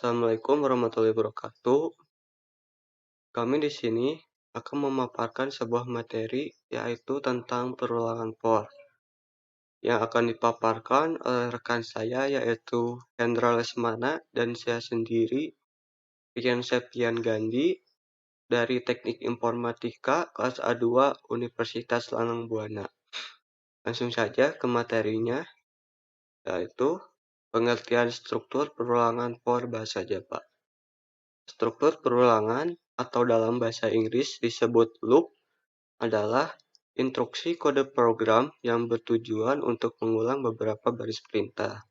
Assalamualaikum warahmatullahi wabarakatuh. Kami di sini akan memaparkan sebuah materi yaitu tentang perulangan POR yang akan dipaparkan oleh rekan saya yaitu Hendra Lesmana dan saya sendiri, Rian Septian Gandhi dari Teknik Informatika kelas A2 Universitas Lanang Buana. Langsung saja ke materinya, yaitu pengertian struktur perulangan POR bahasa Jawa. Struktur perulangan atau dalam bahasa Inggris disebut loop adalah instruksi kode program yang bertujuan untuk mengulang beberapa baris perintah.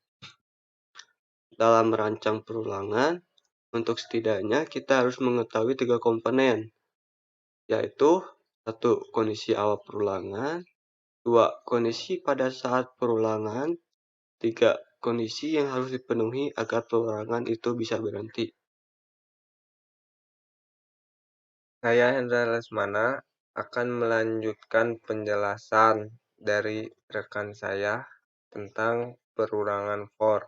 Dalam merancang perulangan, untuk setidaknya kita harus mengetahui 3 komponen, yaitu 1. Kondisi awal perulangan, 2. Kondisi pada saat perulangan, 3. Kondisi yang harus dipenuhi agar perulangan itu bisa berhenti. Saya Hendra Lesmana akan melanjutkan penjelasan dari rekan saya tentang perulangan for.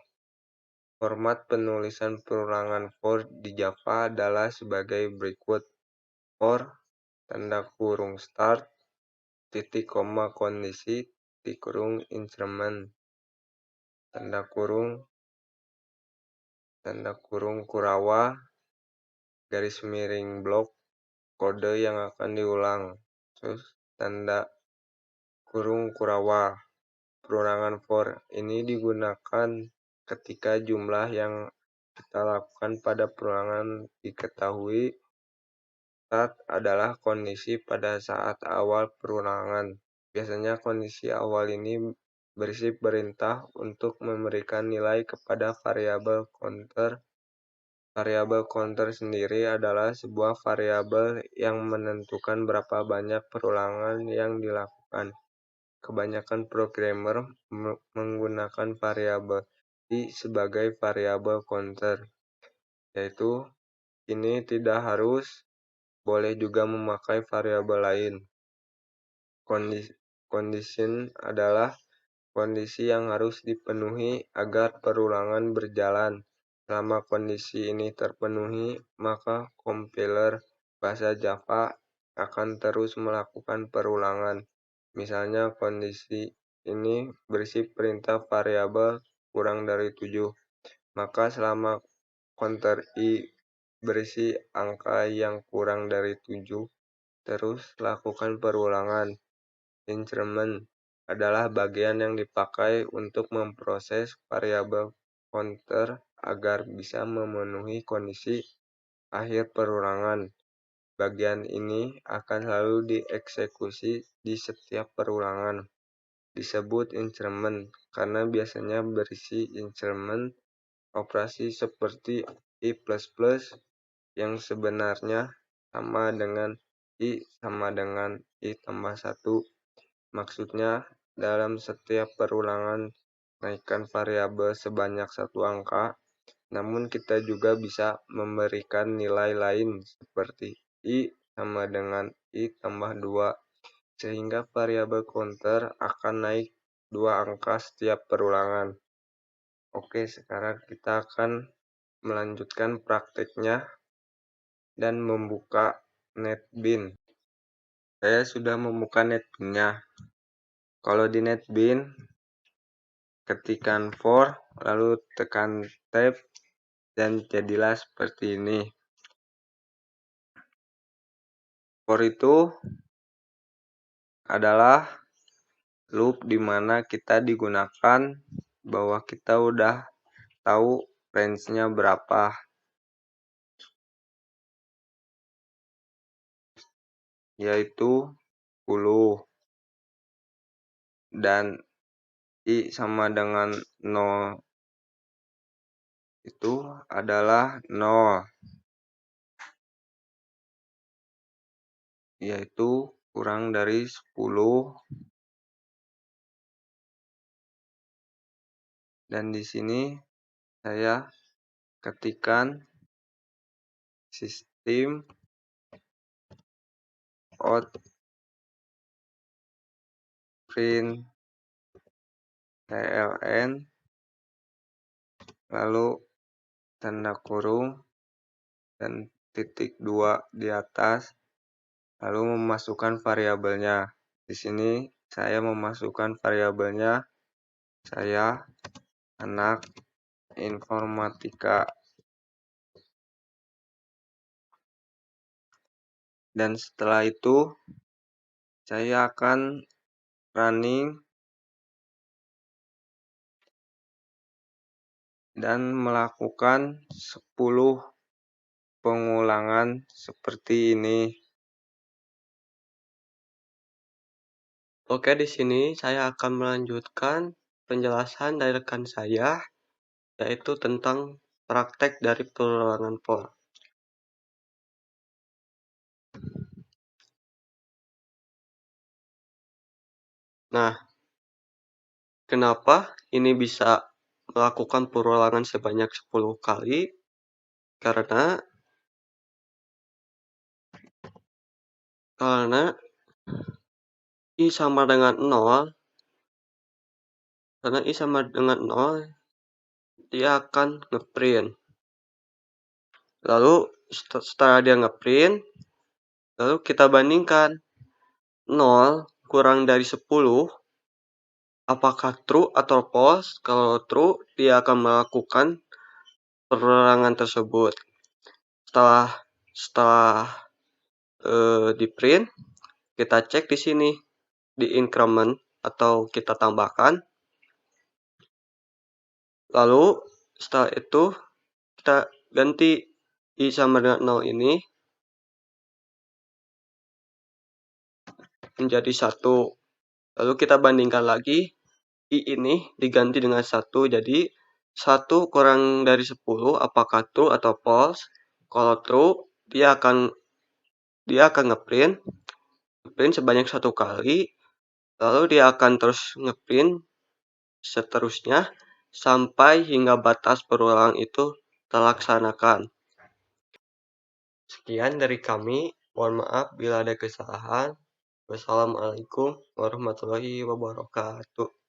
Format penulisan perulangan for di Java adalah sebagai berikut. For, tanda kurung start, titik koma kondisi, titik kurung increment, tanda kurung kurawa, garis miring blok, kode yang akan diulang. Terus tanda kurung kurawa. Perulangan for ini digunakan ketika jumlah yang kita lakukan pada perulangan diketahui saat adalah kondisi pada saat awal perulangan. Biasanya kondisi awal ini berisi perintah untuk memberikan nilai kepada variabel counter. Variabel counter sendiri adalah sebuah variabel yang menentukan berapa banyak perulangan yang dilakukan. Kebanyakan programmer menggunakan variabel i sebagai variabel counter, yaitu ini tidak harus, boleh juga memakai variabel lain. Condition adalah kondisi yang harus dipenuhi agar perulangan berjalan. Selama kondisi ini terpenuhi, maka compiler bahasa Java akan terus melakukan perulangan. Misalnya kondisi ini berisi perintah variabel kurang dari 7, maka selama counter i berisi angka yang kurang dari 7, terus lakukan perulangan. Increment adalah bagian yang dipakai untuk memproses variabel counter agar bisa memenuhi kondisi akhir perulangan. Bagian ini akan selalu dieksekusi di setiap perulangan. Disebut increment karena biasanya berisi increment operasi seperti i++ yang sebenarnya sama dengan i sama dengan i tambah 1. Maksudnya dalam setiap perulangan naikkan variabel sebanyak 1 angka, namun kita juga bisa memberikan nilai lain seperti i sama dengan i tambah 2, sehingga variabel counter akan naik 2 angka setiap perulangan. Oke, sekarang kita akan melanjutkan prakteknya dan membuka NetBeans. Saya sudah membuka NetBeans-nya. Kalau di NetBeans, ketikkan for, lalu tekan tab, dan jadilah seperti ini. For itu adalah loop di mana kita digunakan bahwa kita udah tahu range-nya berapa. Yaitu 10. Dan i sama dengan 0 itu adalah 0. Yaitu kurang dari 10. Dan di sini saya ketikkan sistem out println lalu tanda kurung, dan titik 2 di atas, lalu memasukkan variabelnya. Di sini saya memasukkan variabelnya, saya anak informatika. Dan setelah itu saya akan running dan melakukan 10 pengulangan seperti ini. Oke, di sini saya akan melanjutkan penjelasan dari rekan saya, yaitu tentang praktek dari perulangan for. Nah, kenapa ini bisa melakukan perulangan sebanyak 10 kali? Karena I sama dengan 0, karena I sama dengan 0, dia akan ngeprint. Lalu setelah dia ngeprint, lalu kita bandingkan 0 kurang dari 10, apakah true atau false. Kalau true, dia akan melakukan perulangan tersebut. Setelah di print, kita cek di sini di increment atau kita tambahkan. Lalu setelah itu kita ganti I sama dengan 0 ini menjadi 1. Lalu kita bandingkan lagi, I ini diganti dengan 1. Jadi 1 kurang dari 10 apakah true atau false. Kalau true, dia akan ngeprint sebanyak 1 kali. Lalu dia akan terus ngeprint seterusnya sampai hingga batas perulangan itu terlaksanakan. Sekian dari kami. Mohon maaf bila ada kesalahan. Wassalamualaikum warahmatullahi wabarakatuh.